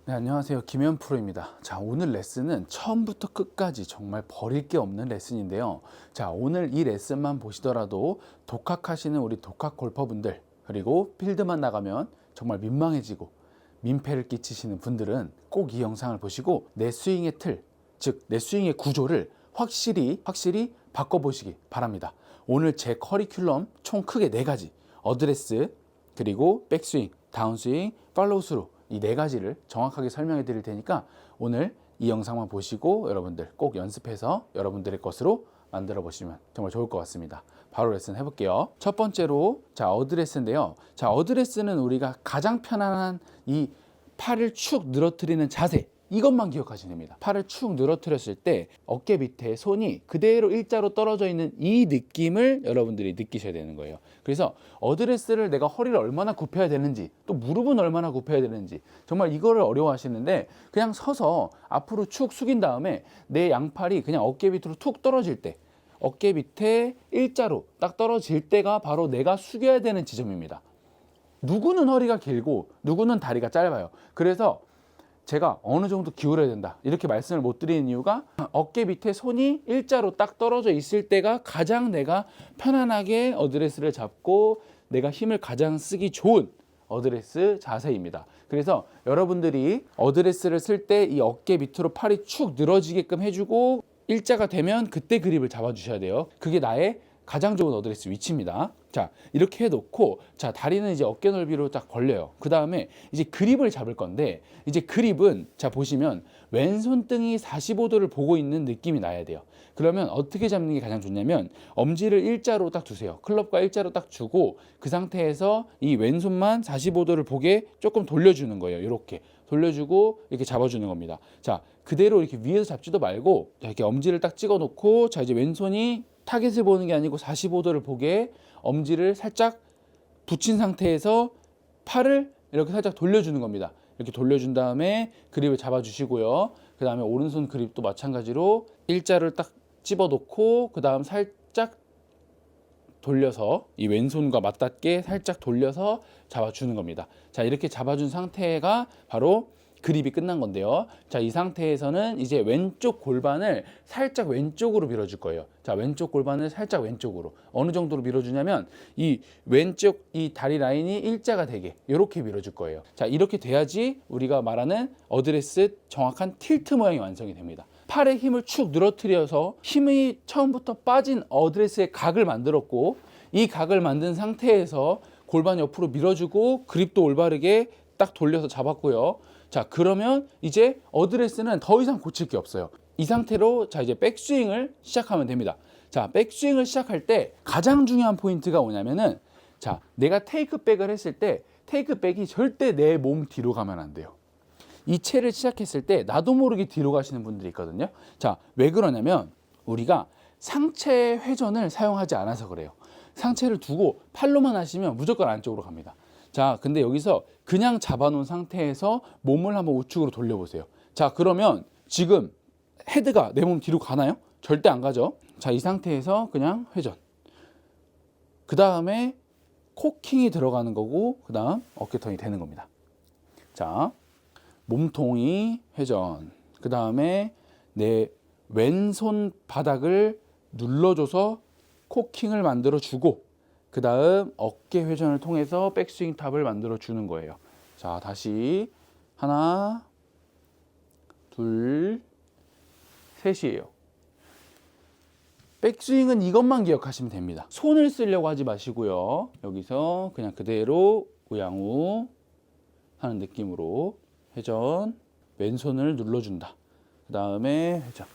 네, 안녕하세요. 김현 프로입니다. 자, 오늘 레슨은 처음부터 끝까지 정말 버릴 게 없는 레슨인데요. 자, 오늘 이 레슨만 보시더라도 독학하시는 우리 독학 골퍼분들, 그리고 필드만 나가면 정말 민망해지고 민폐를 끼치시는 분들은 꼭 이 영상을 보시고 내 스윙의 틀, 즉 내 스윙의 구조를 확실히 바꿔보시기 바랍니다. 오늘 제 커리큘럼 총 크게 4가지, 어드레스, 그리고 백스윙, 다운스윙, 팔로우 스루, 이 4가지를 정확하게 설명해 드릴 테니까 오늘 이 영상만 보시고 여러분들 꼭 연습해서 여러분들의 것으로 만들어 보시면 정말 좋을 것 같습니다. 바로 레슨 해볼게요. 첫 번째로 어드레스인데요. 어드레스는 우리가 가장 편안한 이 팔을 축 늘어뜨리는 자세, 이것만 기억하시면 됩니다. 팔을 축 늘어뜨렸을 때 어깨 밑에 손이 그대로 일자로 떨어져 있는 이 느낌을 여러분들이 느끼셔야 되는 거예요. 그래서 어드레스를 내가 허리를 얼마나 굽혀야 되는지, 또 무릎은 얼마나 굽혀야 되는지, 정말 이거를 어려워하시는데 그냥 서서 앞으로 축 숙인 다음에 내 양팔이 그냥 어깨 밑으로 툭 떨어질 때, 어깨 밑에 일자로 딱 떨어질 때가 바로 내가 숙여야 되는 지점입니다. 누구는 허리가 길고 누구는 다리가 짧아요. 그래서 제가 어느 정도 기울여야 된다 이렇게 말씀을 못 드리는 이유가, 어깨 밑에 손이 일자로 딱 떨어져 있을 때가 가장 내가 편안하게 어드레스를 잡고 내가 힘을 가장 쓰기 좋은 어드레스 자세입니다. 그래서 여러분들이 어드레스를 쓸 때 이 어깨 밑으로 팔이 축 늘어지게끔 해주고 일자가 되면 그때 그립을 잡아 주셔야 돼요. 그게 나의 가장 좋은 어드레스 위치입니다. 자, 이렇게 해놓고, 자, 다리는 이제 어깨 넓이로 딱 벌려요. 그 다음에 이제 그립을 잡을 건데, 이제 그립은, 자, 보시면 왼손등이 45도를 보고 있는 느낌이 나야 돼요. 그러면 어떻게 잡는 게 가장 좋냐면, 엄지를 일자로 딱 두세요. 클럽과 일자로 딱 주고, 그 상태에서 이 왼손만 45도를 보게 조금 돌려주는 거예요. 이렇게 돌려주고 이렇게 잡아주는 겁니다. 자, 그대로 이렇게 위에서 잡지도 말고, 자, 이렇게 엄지를 딱 찍어 놓고, 자, 이제 왼손이 타겟을 보는 게 아니고 45도를 보게 엄지를 살짝 붙인 상태에서 팔을 이렇게 살짝 돌려주는 겁니다. 이렇게 돌려준 다음에 그립을 잡아주시고요. 그 다음에 오른손 그립도 마찬가지로 일자를 딱 집어놓고 그 다음 살짝 돌려서 이 왼손과 맞닿게 살짝 돌려서 잡아주는 겁니다. 자, 이렇게 잡아준 상태가 바로 그립이 끝난 건데요. 자, 이 상태에서는 이제 왼쪽 골반을 살짝 왼쪽으로 밀어줄 거예요. 자, 왼쪽 골반을 살짝 왼쪽으로. 어느 정도로 밀어주냐면 이 왼쪽 이 다리 라인이 일자가 되게 이렇게 밀어줄 거예요. 자, 이렇게 돼야지 우리가 말하는 어드레스 정확한 틸트 모양이 완성이 됩니다. 팔에 힘을 축 늘어뜨려서 힘이 처음부터 빠진 어드레스의 각을 만들었고, 이 각을 만든 상태에서 골반 옆으로 밀어주고 그립도 올바르게 딱 돌려서 잡았고요. 자, 그러면 이제 어드레스는 더 이상 고칠 게 없어요. 이 상태로 자, 이제 백스윙을 시작하면 됩니다. 자, 백스윙을 시작할 때 가장 중요한 포인트가 뭐냐면은, 자, 내가 테이크백을 했을 때 테이크백이 절대 내 몸 뒤로 가면 안 돼요. 이 채를 시작했을 때 나도 모르게 뒤로 가시는 분들이 있거든요. 자, 왜 그러냐면 우리가 상체 회전을 사용하지 않아서 그래요. 상체를 두고 팔로만 하시면 무조건 안쪽으로 갑니다. 자, 근데 여기서 그냥 잡아놓은 상태에서 몸을 한번 우측으로 돌려보세요. 자, 그러면 지금 헤드가 내 몸 뒤로 가나요? 절대 안 가죠. 자, 이 상태에서 그냥 회전. 그 다음에 코킹이 들어가는 거고, 그 다음 어깨턴이 되는 겁니다. 자, 몸통이 회전. 그 다음에 내 왼손 바닥을 눌러줘서 코킹을 만들어주고, 그 다음 어깨 회전을 통해서 백스윙 탑을 만들어 주는 거예요. 자, 다시 하나, 둘, 셋이에요. 백스윙은 이것만 기억하시면 됩니다. 손을 쓰려고 하지 마시고요. 여기서 그냥 그대로 우양우 하는 느낌으로 회전, 왼손을 눌러준다. 그 다음에 회전.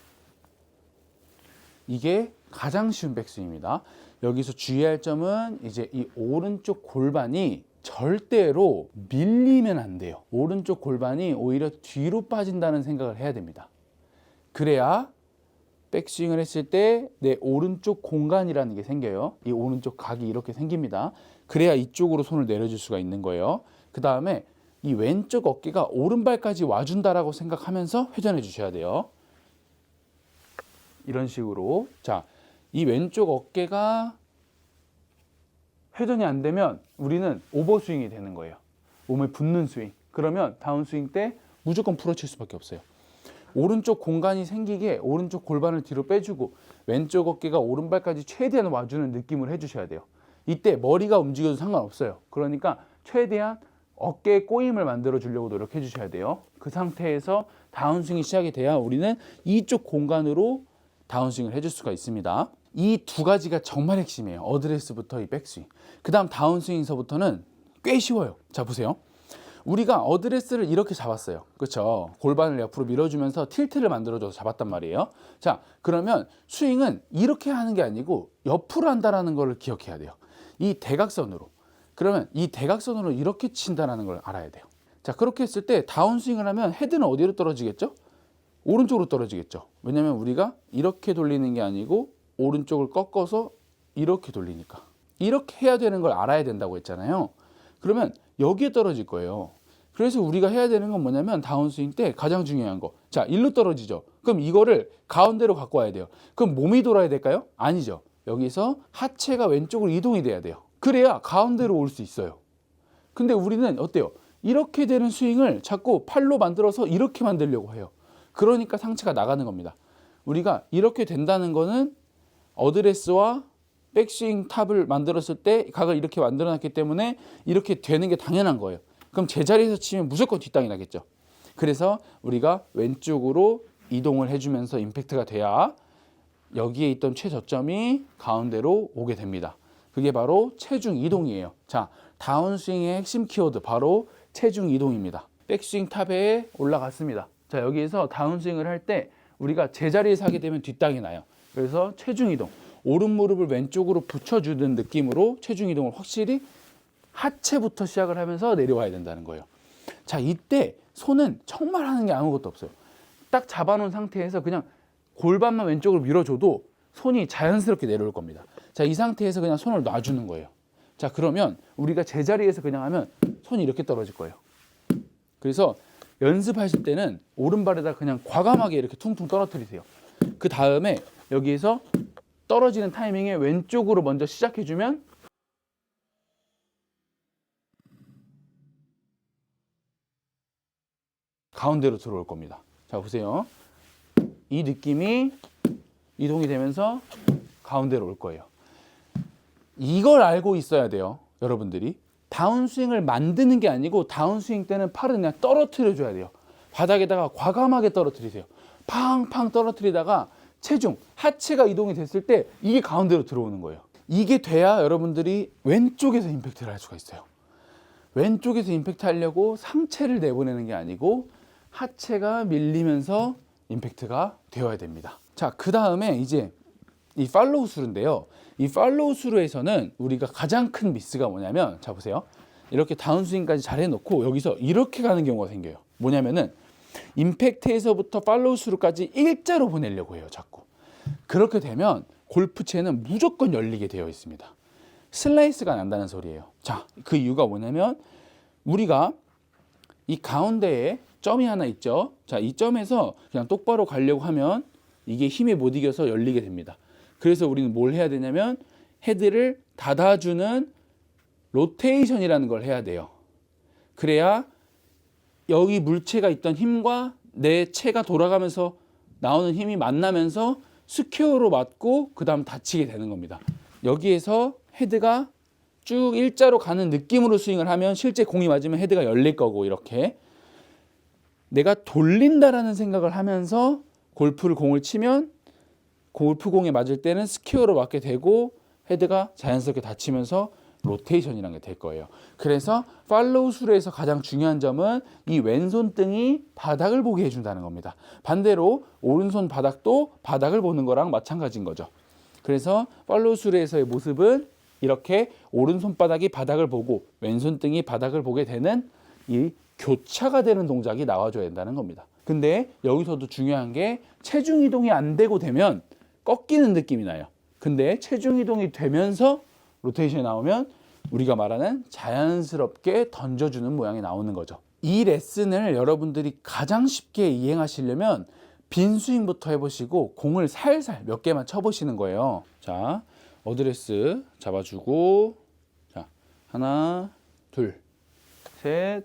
이게 가장 쉬운 백스윙입니다. 여기서 주의할 점은 이제 이 오른쪽 골반이 절대로 밀리면 안 돼요. 오른쪽 골반이 오히려 뒤로 빠진다는 생각을 해야 됩니다. 그래야 백스윙을 했을 때 내 오른쪽 공간이라는 게 생겨요. 이 오른쪽 각이 이렇게 생깁니다. 그래야 이쪽으로 손을 내려줄 수가 있는 거예요. 그 다음에 이 왼쪽 어깨가 오른발까지 와준다라고 생각하면서 회전해 주셔야 돼요. 이런 식으로. 자, 이 왼쪽 어깨가 회전이 안 되면 우리는 오버스윙이 되는 거예요. 몸에 붙는 스윙. 그러면 다운스윙 때 무조건 풀어칠 수밖에 없어요. 오른쪽 공간이 생기게 오른쪽 골반을 뒤로 빼주고 왼쪽 어깨가 오른발까지 최대한 와주는 느낌을 해주셔야 돼요. 이때 머리가 움직여도 상관없어요. 그러니까 최대한 어깨에 꼬임을 만들어 주려고 노력해 주셔야 돼요. 그 상태에서 다운스윙이 시작이 돼야 우리는 이쪽 공간으로 다운스윙을 해줄 수가 있습니다. 이 두 가지가 정말 핵심이에요. 어드레스부터 이 백스윙. 그 다음 다운스윙서부터는 꽤 쉬워요. 자, 보세요. 우리가 어드레스를 이렇게 잡았어요. 그렇죠? 골반을 옆으로 밀어주면서 틸트를 만들어줘서 잡았단 말이에요. 자, 그러면 스윙은 이렇게 하는 게 아니고 옆으로 한다는 걸 기억해야 돼요. 이 대각선으로. 그러면 이 대각선으로 이렇게 친다는 걸 알아야 돼요. 자, 그렇게 했을 때 다운스윙을 하면 헤드는 어디로 떨어지겠죠? 오른쪽으로 떨어지겠죠. 왜냐면 우리가 이렇게 돌리는 게 아니고 오른쪽을 꺾어서 이렇게 돌리니까. 이렇게 해야 되는 걸 알아야 된다고 했잖아요. 그러면 여기에 떨어질 거예요. 그래서 우리가 해야 되는 건 뭐냐면 다운스윙 때 가장 중요한 거. 자, 일로 떨어지죠. 그럼 이거를 가운데로 갖고 와야 돼요. 그럼 몸이 돌아야 될까요? 아니죠. 여기서 하체가 왼쪽으로 이동이 돼야 돼요. 그래야 가운데로 올 수 있어요. 근데 우리는 어때요? 이렇게 되는 스윙을 자꾸 팔로 만들어서 이렇게 만들려고 해요. 그러니까 상체가 나가는 겁니다. 우리가 이렇게 된다는 거는 어드레스와 백스윙 탑을 만들었을 때 각을 이렇게 만들어 놨기 때문에 이렇게 되는 게 당연한 거예요. 그럼 제자리에서 치면 무조건 뒷땅이 나겠죠. 그래서 우리가 왼쪽으로 이동을 해주면서 임팩트가 돼야 여기에 있던 최저점이 가운데로 오게 됩니다. 그게 바로 체중 이동이에요. 자, 다운스윙의 핵심 키워드 바로 체중 이동입니다. 백스윙 탑에 올라갔습니다. 자, 여기에서 다운스윙을 할 때 우리가 제자리에서 하게 되면 뒷땅이 나요. 그래서 체중 이동, 오른 무릎을 왼쪽으로 붙여주는 느낌으로 체중 이동을 확실히 하체부터 시작을 하면서 내려와야 된다는 거예요. 자, 이때 손은 정말 하는 게 아무것도 없어요. 딱 잡아놓은 상태에서 그냥 골반만 왼쪽으로 밀어줘도 손이 자연스럽게 내려올 겁니다. 자, 이 상태에서 그냥 손을 놔주는 거예요. 자, 그러면 우리가 제자리에서 그냥 하면 손이 이렇게 떨어질 거예요. 그래서 연습하실 때는 오른발에다 그냥 과감하게 이렇게 퉁퉁 떨어뜨리세요. 그 다음에 여기에서 떨어지는 타이밍에 왼쪽으로 먼저 시작해주면 가운데로 들어올 겁니다. 자, 보세요. 이 느낌이 이동이 되면서 가운데로 올 거예요. 이걸 알고 있어야 돼요. 여러분들이. 다운스윙을 만드는 게 아니고 다운스윙 때는 팔을 그냥 떨어뜨려 줘야 돼요. 바닥에다가 과감하게 떨어뜨리세요. 팡팡 떨어뜨리다가 체중, 하체가 이동이 됐을 때 이게 가운데로 들어오는 거예요. 이게 돼야 여러분들이 왼쪽에서 임팩트를 할 수가 있어요. 왼쪽에서 임팩트 하려고 상체를 내보내는 게 아니고 하체가 밀리면서 임팩트가 되어야 됩니다. 자, 그 다음에 이제 이 팔로우 스루인데요. 이 팔로우 스루에서는 우리가 가장 큰 미스가 뭐냐면, 자, 보세요. 이렇게 다운스윙까지 잘 해놓고 여기서 이렇게 가는 경우가 생겨요. 뭐냐면은 임팩트에서부터 팔로우 스루까지 일자로 보내려고 해요, 자꾸. 그렇게 되면 골프채는 무조건 열리게 되어 있습니다. 슬라이스가 난다는 소리예요. 자, 그 이유가 뭐냐면 우리가 이 가운데에 점이 하나 있죠. 자, 이 점에서 그냥 똑바로 가려고 하면 이게 힘에 못 이겨서 열리게 됩니다. 그래서 우리는 뭘 해야 되냐면 헤드를 닫아주는 로테이션이라는 걸 해야 돼요. 그래야 여기 물체가 있던 힘과 내 체가 돌아가면서 나오는 힘이 만나면서 스퀘어로 맞고 그 다음 닫히게 되는 겁니다. 여기에서 헤드가 쭉 일자로 가는 느낌으로 스윙을 하면 실제 공이 맞으면 헤드가 열릴 거고, 이렇게 내가 돌린다라는 생각을 하면서 골프를 공을 치면 골프공에 맞을 때는 스퀘어로 맞게 되고 헤드가 자연스럽게 닫히면서 로테이션이라는 게 될 거예요. 그래서 팔로우 스루에서 가장 중요한 점은 이 왼손등이 바닥을 보게 해준다는 겁니다. 반대로 오른손 바닥도 바닥을 보는 거랑 마찬가지인 거죠. 그래서 팔로우 스루에서의 모습은 이렇게 오른손바닥이 바닥을 보고 왼손등이 바닥을 보게 되는 이 교차가 되는 동작이 나와줘야 된다는 겁니다. 근데 여기서도 중요한 게 체중 이동이 안 되고 되면 꺾이는 느낌이 나요. 근데 체중 이동이 되면서 로테이션이 나오면 우리가 말하는 자연스럽게 던져주는 모양이 나오는 거죠. 이 레슨을 여러분들이 가장 쉽게 이행하시려면 빈 스윙부터 해보시고 공을 살살 몇 개만 쳐보시는 거예요. 자, 어드레스 잡아주고, 자, 하나, 둘, 셋,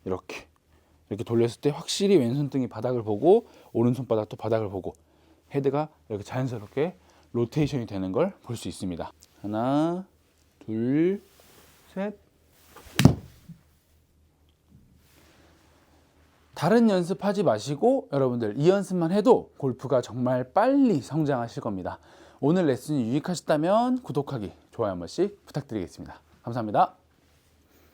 이렇게. 이렇게 돌렸을 때 확실히 왼손등이 바닥을 보고 오른손바닥도 바닥을 보고 헤드가 이렇게 자연스럽게 로테이션이 되는 걸 볼 수 있습니다. 하나, 둘, 셋. 다른 연습하지 마시고 여러분들 이 연습만 해도 골프가 정말 빨리 성장하실 겁니다. 오늘 레슨이 유익하셨다면 구독하기, 좋아요 한 번씩 부탁드리겠습니다. 감사합니다.